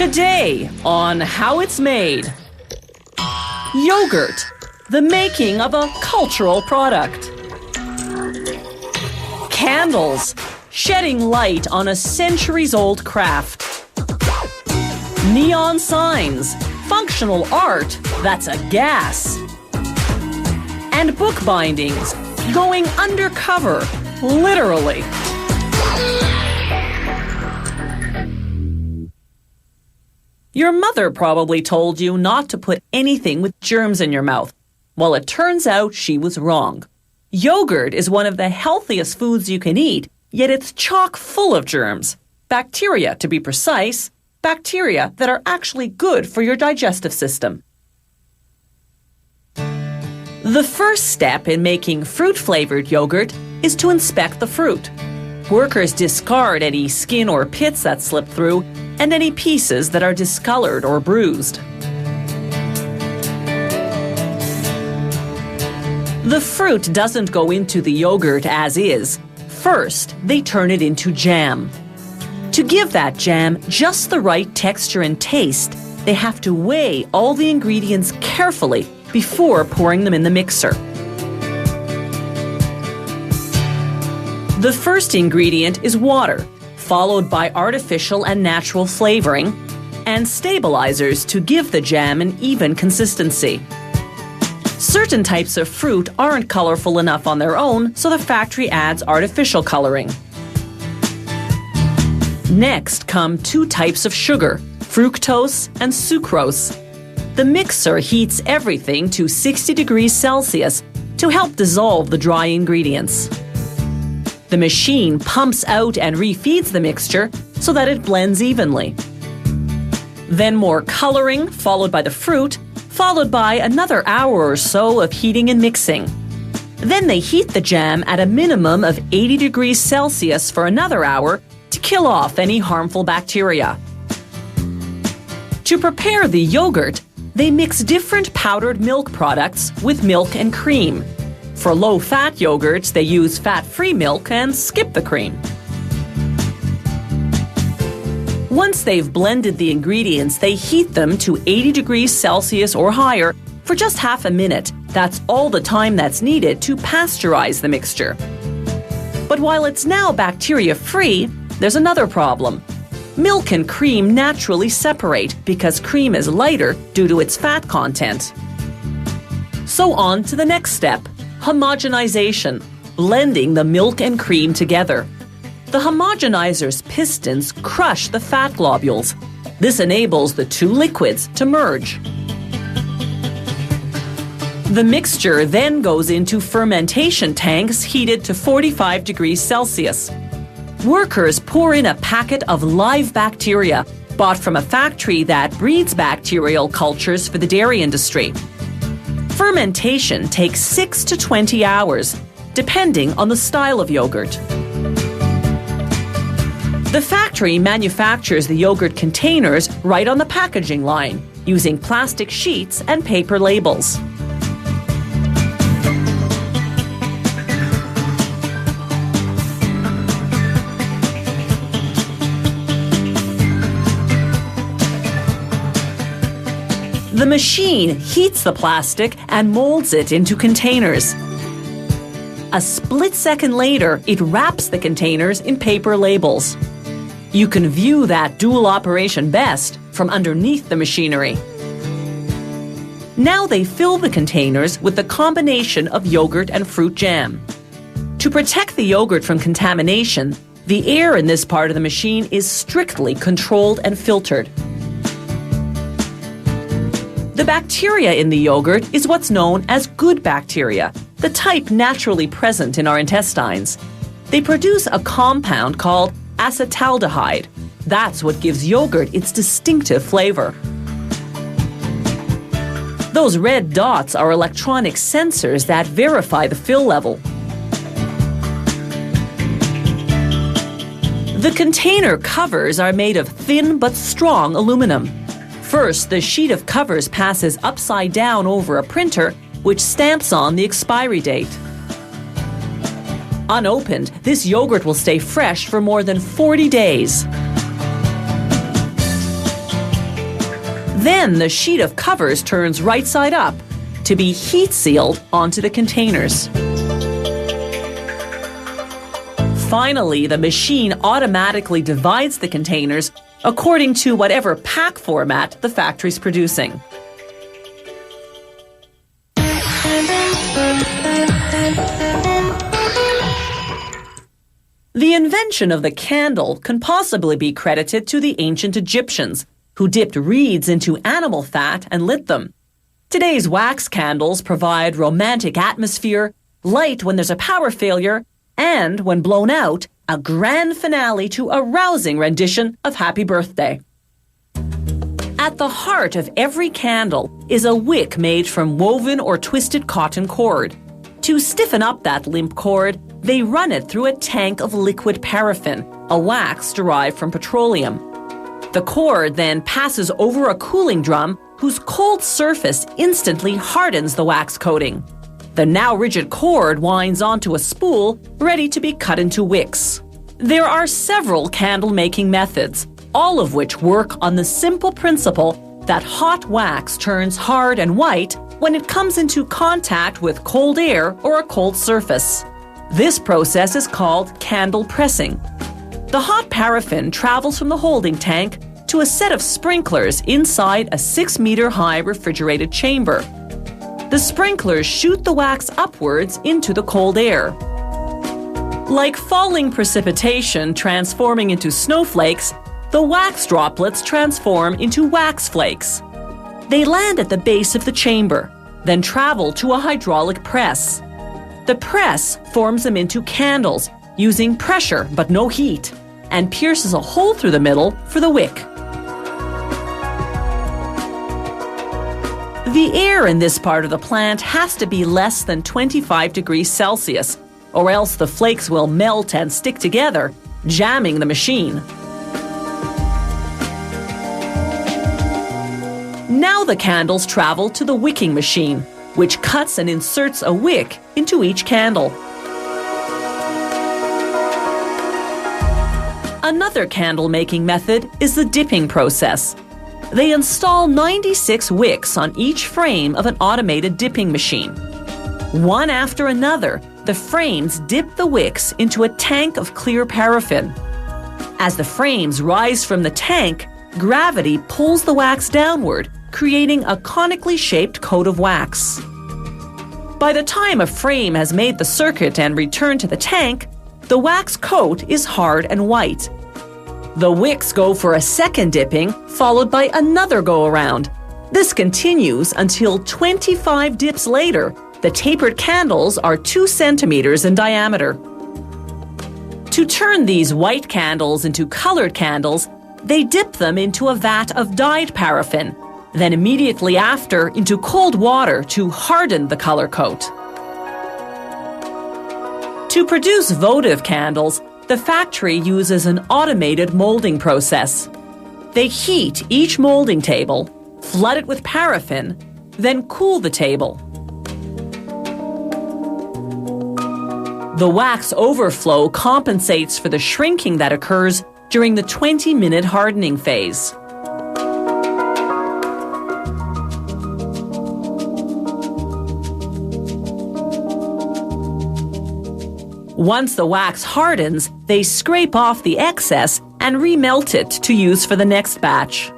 Today on How It's Made. Yogurt, the making of a cultural product. Candles, shedding light on a centuries-old craft. Neon signs, functional art that's a gas. And book bindings, going undercover, literally. Your mother probably told you not to put anything with germs in your mouth. Well, it turns out she was wrong. Yogurt is one of the healthiest foods you can eat, yet it's chock full of germs. Bacteria, to be precise. Bacteria that are actually good for your digestive system. The first step in making fruit-flavored yogurt is to inspect the fruit. Workers discard any skin or pits that slip through and any pieces that are discolored or bruised. The fruit doesn't go into the yogurt as is. First, they turn it into jam. To give that jam just the right texture and taste, they have to weigh all the ingredients carefully before pouring them in the mixer. The first ingredient is water, followed by artificial and natural flavoring, and stabilizers to give the jam an even consistency. Certain types of fruit aren't colorful enough on their own, so the factory adds artificial coloring. Next come two types of sugar, fructose and sucrose. The mixer heats everything to 60 degrees Celsius to help dissolve the dry ingredients. The machine pumps out and refeeds the mixture so that it blends evenly. Then more coloring, followed by the fruit, followed by another hour or so of heating and mixing. Then they heat the jam at a minimum of 80 degrees Celsius for another hour to kill off any harmful bacteria. To prepare the yogurt, they mix different powdered milk products with milk and cream. For low-fat yogurts, they use fat-free milk and skip the cream. Once they've blended the ingredients, they heat them to 80 degrees Celsius or higher for just half a minute. That's all the time that's needed to pasteurize the mixture. But while it's now bacteria-free, there's another problem. Milk and cream naturally separate because cream is lighter due to its fat content. So on to the next step. Homogenization, blending the milk and cream together. The homogenizer's pistons crush the fat globules. This enables the two liquids to merge. The mixture then goes into fermentation tanks heated to 45 degrees Celsius. Workers pour in a packet of live bacteria bought from a factory that breeds bacterial cultures for the dairy industry. Fermentation takes 6 to 20 hours, depending on the style of yogurt. The factory manufactures the yogurt containers right on the packaging line, using plastic sheets and paper labels. The machine heats the plastic and molds it into containers. A split second later, it wraps the containers in paper labels. You can view that dual operation best from underneath the machinery. Now they fill the containers with the combination of yogurt and fruit jam. To protect the yogurt from contamination, the air in this part of the machine is strictly controlled and filtered. The bacteria in the yogurt is what's known as good bacteria, the type naturally present in our intestines. They produce a compound called acetaldehyde. That's what gives yogurt its distinctive flavor. Those red dots are electronic sensors that verify the fill level. The container covers are made of thin but strong aluminum. First, the sheet of covers passes upside down over a printer, which stamps on the expiry date. Unopened, this yogurt will stay fresh for more than 40 days. Then the sheet of covers turns right side up to be heat sealed onto the containers. Finally, the machine automatically divides the containers according to whatever pack format the factory's producing. The invention of the candle can possibly be credited to the ancient Egyptians, who dipped reeds into animal fat and lit them. Today's wax candles provide romantic atmosphere, light when there's a power failure, and, when blown out, a grand finale to a rousing rendition of Happy Birthday. At the heart of every candle is a wick made from woven or twisted cotton cord. To stiffen up that limp cord, they run it through a tank of liquid paraffin, a wax derived from petroleum. The cord then passes over a cooling drum whose cold surface instantly hardens the wax coating. The now rigid cord winds onto a spool ready to be cut into wicks. There are several candle-making methods, all of which work on the simple principle that hot wax turns hard and white when it comes into contact with cold air or a cold surface. This process is called candle pressing. The hot paraffin travels from the holding tank to a set of sprinklers inside a 6-meter-high refrigerated chamber. The sprinklers shoot the wax upwards into the cold air. Like falling precipitation transforming into snowflakes, the wax droplets transform into wax flakes. They land at the base of the chamber, then travel to a hydraulic press. The press forms them into candles using pressure but no heat, and pierces a hole through the middle for the wick. The air in this part of the plant has to be less than 25 degrees Celsius, or else the flakes will melt and stick together, jamming the machine. Now the candles travel to the wicking machine, which cuts and inserts a wick into each candle. Another candle-making method is the dipping process. They install 96 wicks on each frame of an automated dipping machine. One after another, the frames dip the wicks into a tank of clear paraffin. As the frames rise from the tank, gravity pulls the wax downward, creating a conically shaped coat of wax. By the time a frame has made the circuit and returned to the tank, the wax coat is hard and white. The wicks go for a second dipping, followed by another go-around. This continues until 25 dips later, the tapered candles are 2 centimeters in diameter. To turn these white candles into colored candles, they dip them into a vat of dyed paraffin, then immediately after into cold water to harden the color coat. To produce votive candles, the factory uses an automated molding process. They heat each molding table, flood it with paraffin, then cool the table. The wax overflow compensates for the shrinking that occurs during the 20-minute hardening phase. Once the wax hardens, they scrape off the excess and remelt it to use for the next batch.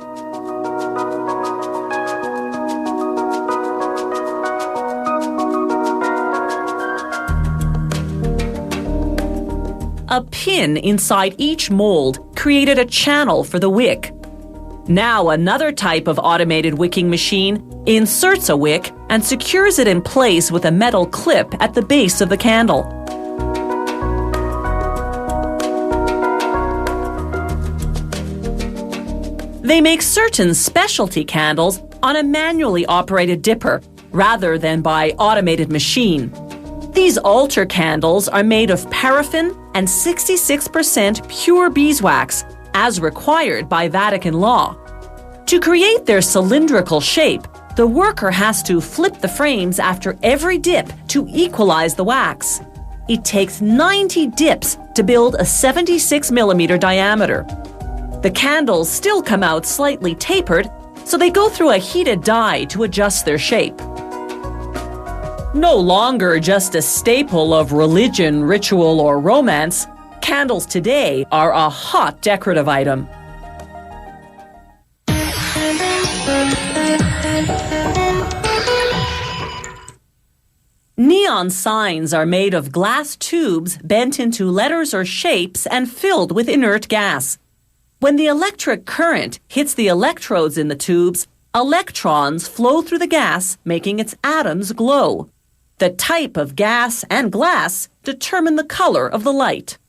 A pin inside each mold created a channel for the wick. Now another type of automated wicking machine inserts a wick and secures it in place with a metal clip at the base of the candle. They make certain specialty candles on a manually operated dipper rather than by automated machine. These altar candles are made of paraffin and 66% pure beeswax, as required by Vatican law. To create their cylindrical shape, the worker has to flip the frames after every dip to equalize the wax. It takes 90 dips to build a 76 millimeter diameter. The candles still come out slightly tapered, so they go through a heated die to adjust their shape. No longer just a staple of religion, ritual, or romance, candles today are a hot decorative item. Neon signs are made of glass tubes bent into letters or shapes and filled with inert gas. When the electric current hits the electrodes in the tubes, electrons flow through the gas, making its atoms glow. The type of gas and glass determine the color of the light.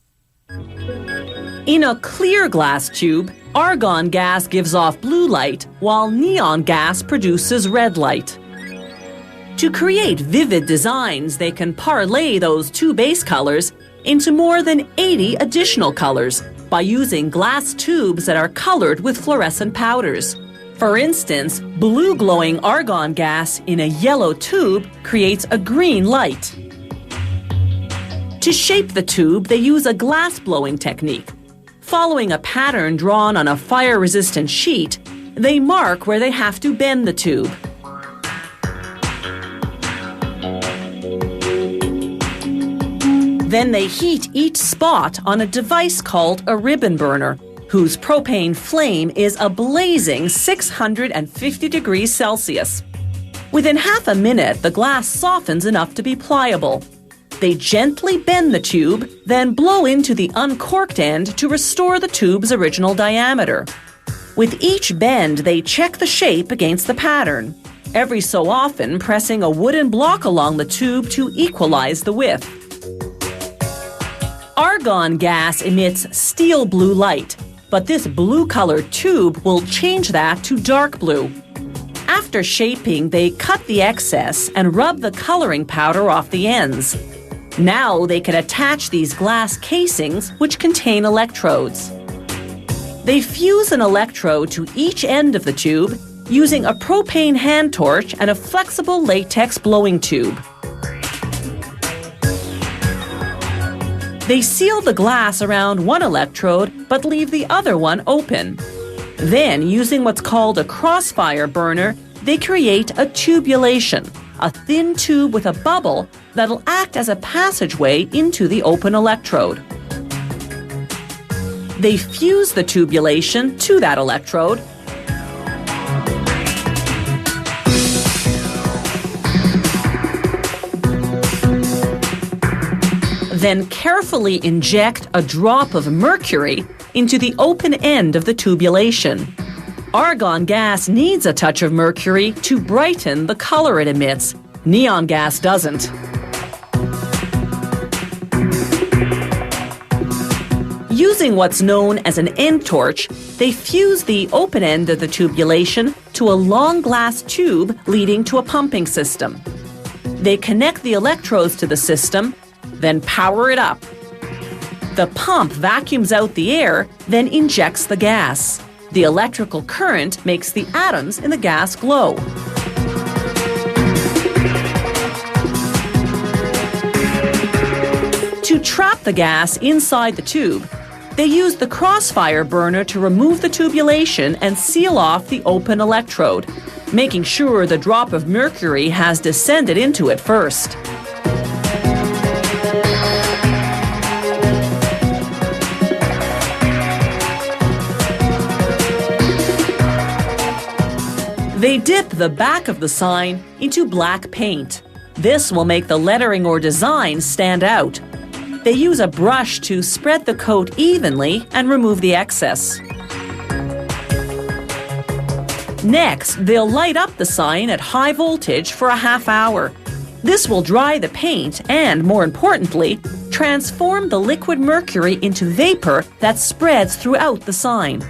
In a clear glass tube, argon gas gives off blue light, while neon gas produces red light. To create vivid designs, they can parlay those two base colors into more than 80 additional colors by using glass tubes that are colored with fluorescent powders. For instance, blue glowing argon gas in a yellow tube creates a green light. To shape the tube, they use a glass blowing technique. Following a pattern drawn on a fire-resistant sheet, they mark where they have to bend the tube. Then they heat each spot on a device called a ribbon burner, whose propane flame is a blazing 650 degrees Celsius. Within half a minute, the glass softens enough to be pliable. They gently bend the tube, then blow into the uncorked end to restore the tube's original diameter. With each bend, they check the shape against the pattern, every so often pressing a wooden block along the tube to equalize the width. Argon gas emits steel blue light, but this blue-colored tube will change that to dark blue. After shaping, they cut the excess and rub the coloring powder off the ends. Now they can attach these glass casings, which contain electrodes. They fuse an electrode to each end of the tube using a propane hand torch and a flexible latex blowing tube. They seal the glass around one electrode but leave the other one open. Then, using what's called a crossfire burner, they create a tubulation, a thin tube with a bubble that'll act as a passageway into the open electrode. They fuse the tubulation to that electrode, then carefully inject a drop of mercury into the open end of the tubulation. Argon gas needs a touch of mercury to brighten the color it emits. Neon gas doesn't. Using what's known as an end torch, they fuse the open end of the tubulation to a long glass tube leading to a pumping system. They connect the electrodes to the system, then power it up. The pump vacuums out the air, then injects the gas. The electrical current makes the atoms in the gas glow. To trap the gas inside the tube, they use the crossfire burner to remove the tubulation and seal off the open electrode, making sure the drop of mercury has descended into it first. They dip the back of the sign into black paint. This will make the lettering or design stand out. They use a brush to spread the coat evenly and remove the excess. Next, they'll light up the sign at high voltage for a half hour. This will dry the paint and, more importantly, transform the liquid mercury into vapor that spreads throughout the sign.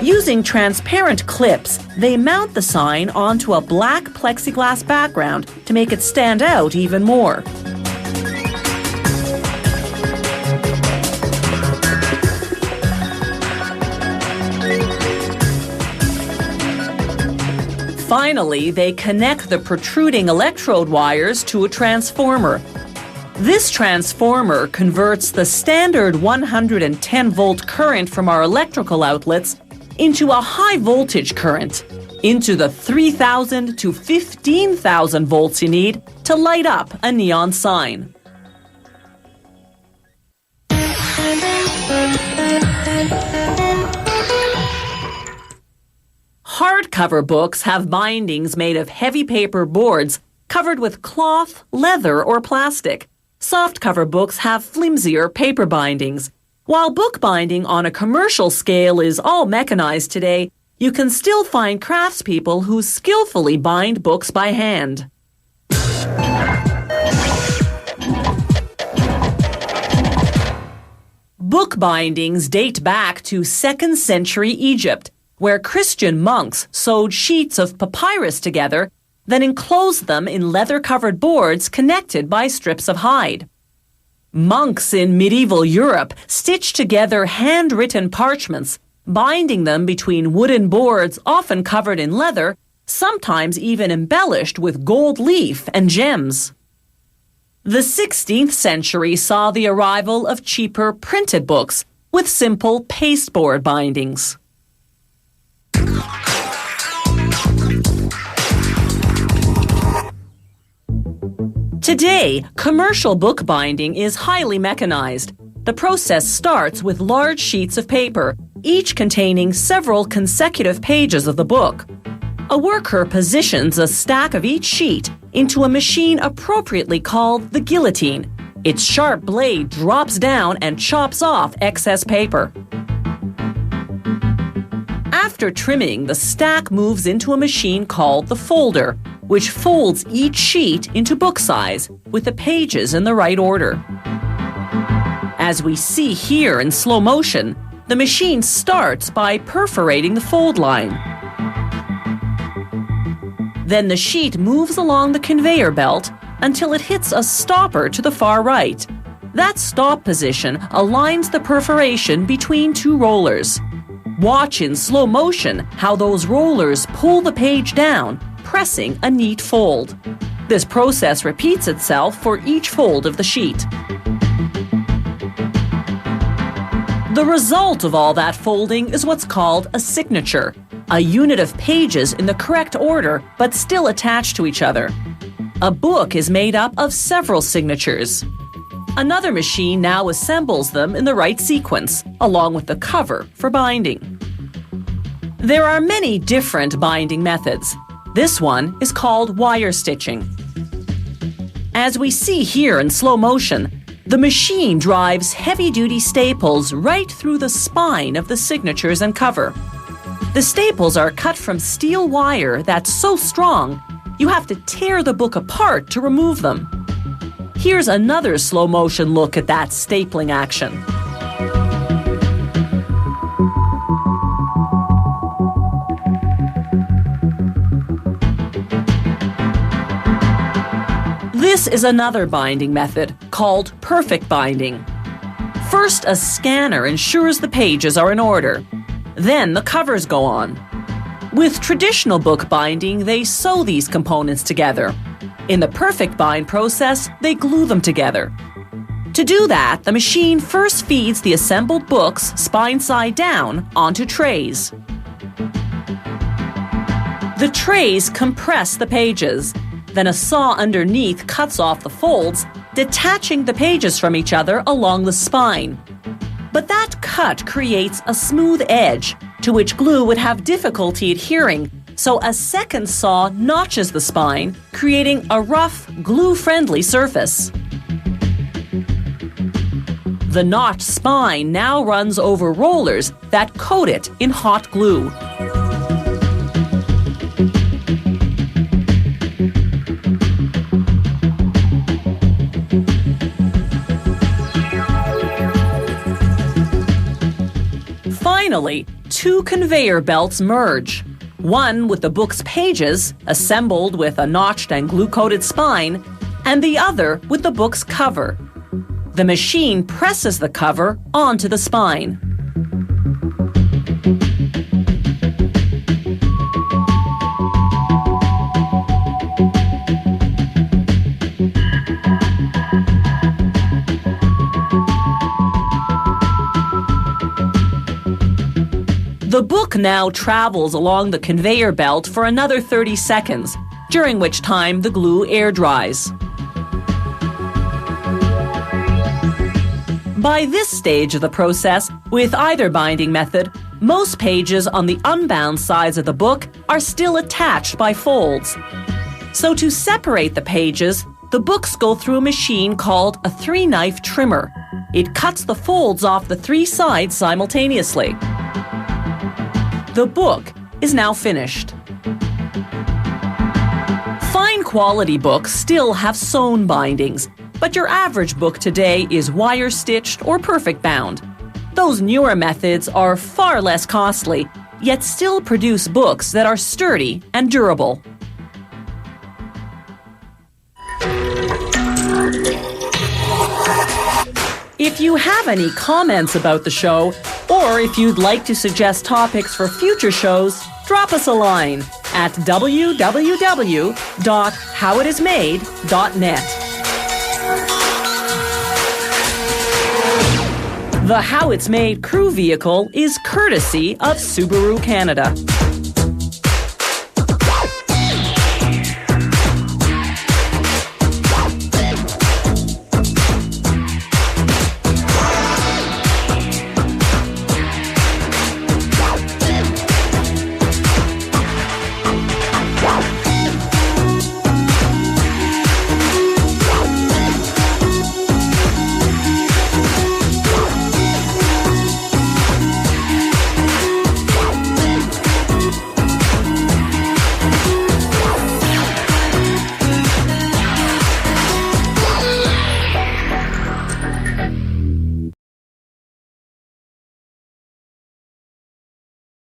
Using transparent clips, they mount the sign onto a black plexiglass background to make it stand out even more. Finally, they connect the protruding electrode wires to a transformer. This transformer converts the standard 110-volt current from our electrical outlets into a high voltage current, into the 3,000 to 15,000 volts you need to light up a neon sign. Hardcover books have bindings made of heavy paper boards covered with cloth, leather, or plastic. Softcover books have flimsier paper bindings. While bookbinding on a commercial scale is all mechanized today, you can still find craftspeople who skillfully bind books by hand. Book bindings date back to 2nd century Egypt, where Christian monks sewed sheets of papyrus together, then enclosed them in leather-covered boards connected by strips of hide. Monks in medieval Europe stitched together handwritten parchments, binding them between wooden boards often covered in leather, sometimes even embellished with gold leaf and gems. The 16th century saw the arrival of cheaper printed books with simple pasteboard bindings. Today, commercial bookbinding is highly mechanized. The process starts with large sheets of paper, each containing several consecutive pages of the book. A worker positions a stack of each sheet into a machine appropriately called the guillotine. Its sharp blade drops down and chops off excess paper. After trimming, the stack moves into a machine called the folder, which folds each sheet into book size with the pages in the right order. As we see here in slow motion, the machine starts by perforating the fold line. Then the sheet moves along the conveyor belt until it hits a stopper to the far right. That stop position aligns the perforation between two rollers. Watch in slow motion how those rollers pull the page down, pressing a neat fold. This process repeats itself for each fold of the sheet. The result of all that folding is what's called a signature, a unit of pages in the correct order but still attached to each other. A book is made up of several signatures. Another machine now assembles them in the right sequence, along with the cover for binding. There are many different binding methods. This one is called wire stitching. As we see here in slow motion, the machine drives heavy-duty staples right through the spine of the signatures and cover. The staples are cut from steel wire that's so strong, you have to tear the book apart to remove them. Here's another slow-motion look at that stapling action. This is another binding method called perfect binding. First, a scanner ensures the pages are in order. Then the covers go on. With traditional book binding, they sew these components together. In the perfect bind process, they glue them together. To do that, the machine first feeds the assembled books spine side down onto trays. The trays compress the pages. Then a saw underneath cuts off the folds, detaching the pages from each other along the spine. But that cut creates a smooth edge to which glue would have difficulty adhering, so a second saw notches the spine, creating a rough, glue-friendly surface. The notched spine now runs over rollers that coat it in hot glue. Finally, two conveyor belts merge. One with the book's pages, assembled with a notched and glue-coated spine, and the other with the book's cover. The machine presses the cover onto the spine. The book now travels along the conveyor belt for another 30 seconds, during which time the glue air dries. By this stage of the process, with either binding method, most pages on the unbound sides of the book are still attached by folds. So to separate the pages, the books go through a machine called a 3-knife trimmer. It cuts the folds off the 3 sides simultaneously. The book is now finished. Fine quality books still have sewn bindings, but your average book today is wire-stitched or perfect bound. Those newer methods are far less costly, yet still produce books that are sturdy and durable. If you have any comments about the show, or if you'd like to suggest topics for future shows, drop us a line at www.howitismade.net. The How It's Made crew vehicle is courtesy of Subaru Canada.